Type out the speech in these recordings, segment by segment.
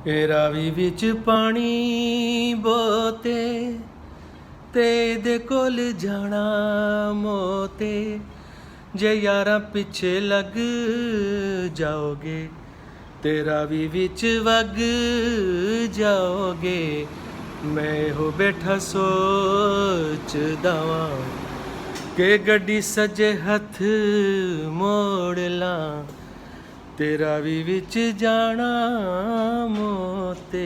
ਇਹ ਰਾਵੀ ਵਿੱਚ ਪਾਣੀ ਬੋਤੇ ਤੇ ਇਹਦੇ ਕੋਲ ਜਾਣਾ ਮੋਤੇ ਜੇ ਯਾਰਾਂ ਪਿੱਛੇ ਲੱਗ ਜਾਓਗੇ ਤੇ ਰਾਵੀ ਵਿੱਚ ਵਗ ਜਾਓਗੇ। ਮੈਂ ਹੋ ਬੈਠਾ ਸੋਚਦਾ ਵਾਂ ਕਿ ਗੱਡੀ ਸੱਜੇ ਹੱਥ ਮੋੜ ਲਾਂ ਤੇ ਰਾਵੀ ਵਿੱਚ ਜਾਣਾ ਮੋਤੇ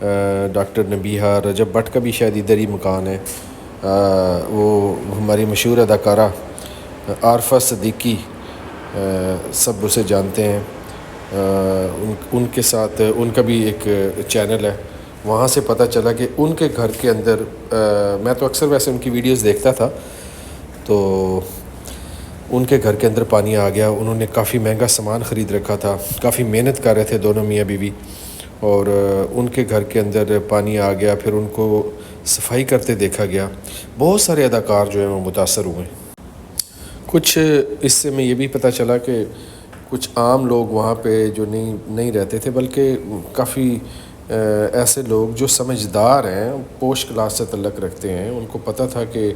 ڈاکٹر نبیہہ رجب بٹ کا بھی شاید ادھر ہی مکان ہے، وہ ہماری مشہور اداکارہ عارفہ صدیقی، سب اسے جانتے ہیں، ان کے ساتھ ان کا بھی ایک چینل ہے، وہاں سے پتہ چلا کہ ان کے گھر کے اندر، میں تو اکثر ویسے ان کی ویڈیوز دیکھتا تھا، تو ان کے گھر کے اندر پانی آ گیا۔ انہوں نے کافی مہنگا سامان خرید رکھا تھا، کافی محنت کر رہے تھے دونوں میاں بیوی، اور ان کے گھر کے اندر پانی آ گیا، پھر ان کو صفائی کرتے دیکھا گیا۔ بہت سارے اداکار جو ہیں وہ متاثر ہوئے۔ کچھ اس سے میں یہ بھی پتہ چلا کہ کچھ عام لوگ وہاں پہ جو نہیں رہتے تھے، بلکہ کافی ایسے لوگ جو سمجھدار ہیں، پوش کلاس سے تعلق رکھتے ہیں، ان کو پتہ تھا کہ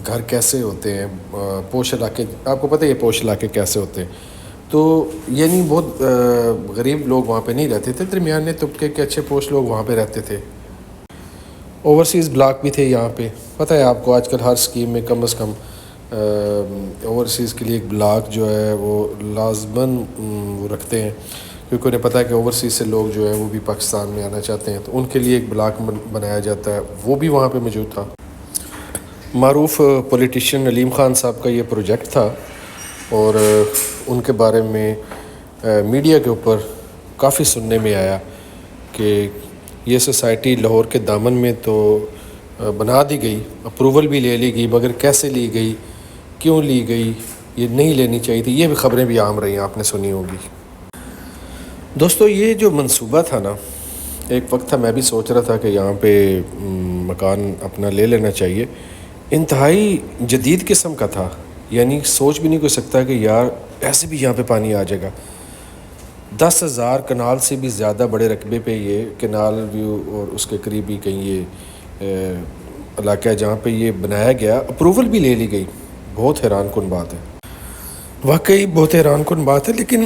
گھر کیسے ہوتے ہیں، پوش علاقے، آپ کو پتہ ہے یہ پوش علاقے کیسے ہوتے ہیں، تو یعنی بہت غریب لوگ وہاں پہ نہیں رہتے تھے، درمیانے طبقے کے اچھے پوش لوگ وہاں پہ رہتے تھے۔ اوورسیز بلاک بھی تھے یہاں پہ، پتہ ہے آپ کو آج کل ہر اسکیم میں کم از کم اوورسیز کے لیے ایک بلاک جو ہے وہ لازماً وہ رکھتے ہیں، کیونکہ انہیں پتہ ہے کہ اوورسیز سے لوگ جو ہیں وہ بھی پاکستان میں آنا چاہتے ہیں، تو ان کے لیے ایک بلاک بنایا جاتا ہے، وہ بھی وہاں پہ موجود تھا۔ معروف پولیٹیشین علیم خان صاحب کا یہ پروجیکٹ تھا، اور ان کے بارے میں میڈیا کے اوپر کافی سننے میں آیا کہ یہ سوسائٹی لاہور کے دامن میں تو بنا دی گئی، اپروول بھی لے لی گئی، مگر کیسے لی گئی، کیوں لی گئی، یہ نہیں لینی چاہیے تھی، یہ بھی خبریں بھی عام رہی ہیں، آپ نے سنی ہوگی۔ دوستو یہ جو منصوبہ تھا نا، ایک وقت تھا میں بھی سوچ رہا تھا کہ یہاں پہ مکان اپنا لے لینا چاہیے، انتہائی جدید قسم کا تھا، یعنی سوچ بھی نہیں کوئی سکتا کہ یار ایسے بھی یہاں پہ پانی آ جائے گا۔ 10,000 کنال سے بھی زیادہ بڑے رقبے پہ یہ کینال ویو، اور اس کے قریب ہی کہیں یہ علاقہ ہے جہاں پہ یہ بنایا گیا، اپروول بھی لے لی گئی۔ بہت حیران کن بات ہے، واقعی بہت حیران کن بات ہے، لیکن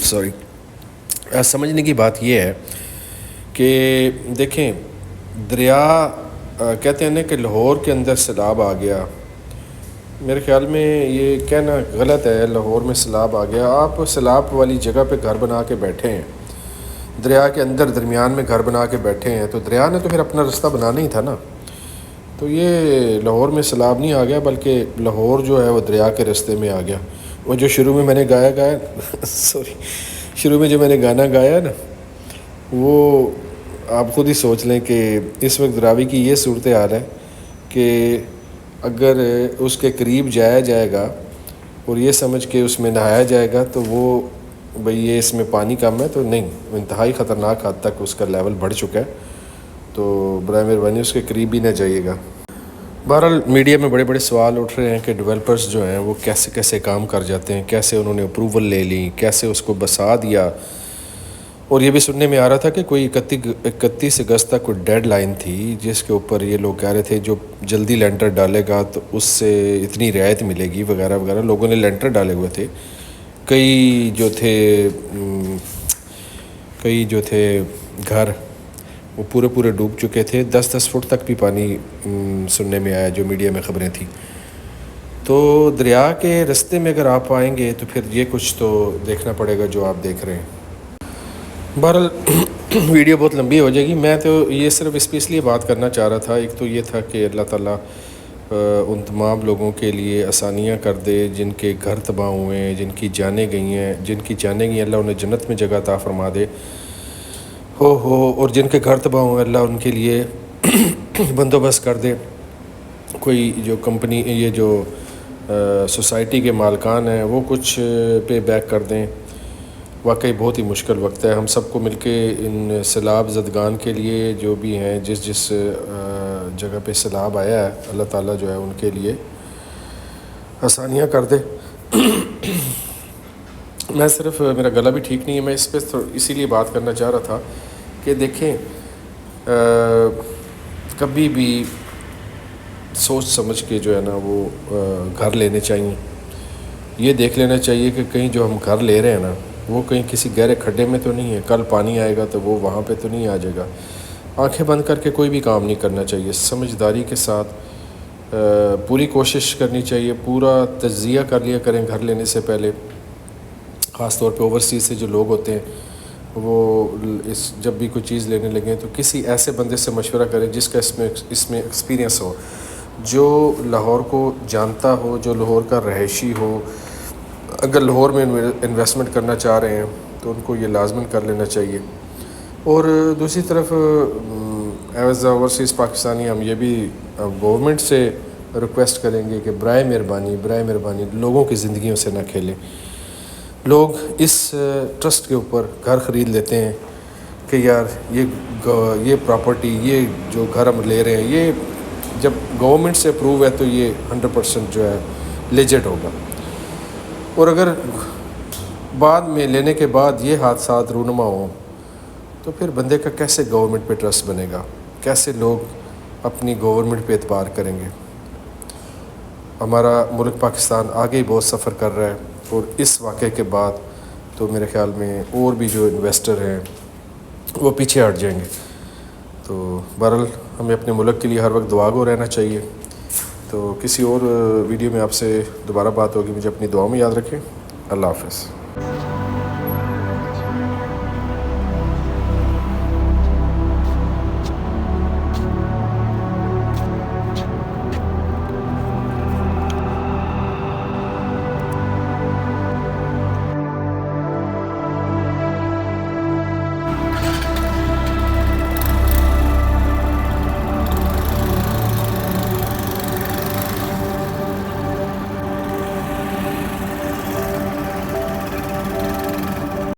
سوری، سمجھنے کی بات یہ ہے کہ دیکھیں، دریا کہتے ہیں نا کہ لاہور کے اندر سیلاب آ گیا، میرے خیال میں یہ کہنا غلط ہے، لاہور میں سیلاب آ گیا۔ آپ سیلاب والی جگہ پہ گھر بنا کے بیٹھے ہیں، دریا کے اندر درمیان میں گھر بنا کے بیٹھے ہیں، تو دریا نے تو پھر اپنا رستہ بنانا ہی تھا نا۔ تو یہ لاہور میں سیلاب نہیں آ گیا، بلکہ لاہور جو ہے وہ دریا کے رستے میں آ گیا۔ وہ جو شروع میں نے گایا سوری، شروع میں جو میں نے گانا گایا نا، وہ آپ خود ہی سوچ لیں کہ اس وقت راوی کی یہ صورتحال ہے کہ اگر اس کے قریب جایا جائے گا اور یہ سمجھ کے اس میں نہایا جائے گا تو وہ بھئی یہ اس میں پانی کم ہے، تو نہیں، انتہائی خطرناک حد تک اس کا لیول بڑھ چکا ہے، تو برائے مہربانی اس کے قریب بھی نہ جائیے گا۔ بہرحال میڈیا میں بڑے بڑے سوال اٹھ رہے ہیں کہ ڈیولپرز جو ہیں وہ کیسے کیسے کام کر جاتے ہیں، کیسے انہوں نے اپروول لے لی، کیسے اس کو بسا دیا، اور یہ بھی سننے میں آ رہا تھا کہ کوئی 31 اگست تک کوئی ڈیڈ لائن تھی جس کے اوپر یہ لوگ کہہ رہے تھے جو جلدی لینٹر ڈالے گا تو اس سے اتنی رعایت ملے گی وغیرہ وغیرہ۔ لوگوں نے لینٹر ڈالے ہوئے تھے، کئی جو تھے گھر وہ پورے ڈوب چکے تھے، 10 فٹ تک بھی پانی سننے میں آیا جو میڈیا میں خبریں تھیں۔ تو دریا کے رستے میں اگر آپ آئیں گے تو پھر یہ کچھ تو دیکھنا پڑے گا جو آپ دیکھ رہے ہیں۔ بہرحال ویڈیو بہت لمبی ہو جائے گی، میں تو یہ صرف اس لیے بات کرنا چاہ رہا تھا، ایک تو یہ تھا کہ اللہ تعالیٰ ان تمام لوگوں کے لیے آسانیاں کر دے جن کے گھر تباہ ہوئے ہیں، جن کی جانیں گئی ہیں، اللہ انہیں جنت میں جگہ عطا فرما دے اور جن کے گھر تباہ ہوئے اللہ ان کے لیے بندوبست کر دے، کوئی جو کمپنی، یہ جو سوسائٹی کے مالکان ہیں وہ کچھ پے بیک کر دیں۔ واقعی بہت ہی مشکل وقت ہے، ہم سب کو مل کے ان سیلاب زدگان کے لیے جو بھی ہیں، جس جگہ پہ سیلاب آیا ہے، اللہ تعالیٰ جو ہے ان کے لیے آسانیاں کر دے۔ میں صرف، میرا گلا بھی ٹھیک نہیں ہے، میں اس پہ اسی لیے بات کرنا چاہ رہا تھا کہ دیکھیں، کبھی بھی سوچ سمجھ کے جو ہے نا وہ گھر لینے چاہیے۔ یہ دیکھ لینا چاہیے کہ کہیں جو ہم گھر لے رہے ہیں نا وہ کہیں کسی گہرے کھڈے میں تو نہیں ہے، کل پانی آئے گا تو وہ وہاں پہ تو نہیں آ جائے گا۔ آنکھیں بند کر کے کوئی بھی کام نہیں کرنا چاہیے، سمجھداری کے ساتھ پوری کوشش کرنی چاہیے، پورا تجزیہ کر لیا کریں گھر لینے سے پہلے، خاص طور پہ اوورسیز سے جو لوگ ہوتے ہیں وہ جب بھی کوئی چیز لینے لگیں تو کسی ایسے بندے سے مشورہ کریں جس کا اس میں ایکسپیرینس ہو، جو لاہور کو جانتا ہو، جو لاہور کا رہائشی ہو۔ اگر لاہور میں انویسٹمنٹ کرنا چاہ رہے ہیں تو ان کو یہ لازماً کر لینا چاہیے۔ اور دوسری طرف ایز اوورسیز پاکستانی ہم یہ بھی گورنمنٹ سے ریکویسٹ کریں گے کہ برائے مہربانی لوگوں کی زندگیوں سے نہ کھیلیں۔ لوگ اس ٹرسٹ کے اوپر گھر خرید لیتے ہیں کہ یار یہ پراپرٹی، یہ جو گھر ہم لے رہے ہیں، یہ جب گورنمنٹ سے اپروو ہے تو یہ 100% جو ہے لیجٹ ہوگا۔ اور اگر بعد میں لینے کے بعد یہ حادثات رونما ہوں تو پھر بندے کا کیسے گورنمنٹ پہ ٹرسٹ بنے گا؟ کیسے لوگ اپنی گورنمنٹ پہ اعتبار کریں گے؟ ہمارا ملک پاکستان آگے ہی بہت سفر کر رہا ہے، اور اس واقعے کے بعد تو میرے خیال میں اور بھی جو انویسٹر ہیں وہ پیچھے ہٹ جائیں گے۔ تو بہرحال ہمیں اپنے ملک کے لیے ہر وقت دعا گو رہنا چاہیے۔ تو کسی اور ویڈیو میں آپ سے دوبارہ بات ہوگی، مجھے اپنی دعاؤں میں یاد رکھیں۔ اللہ حافظ۔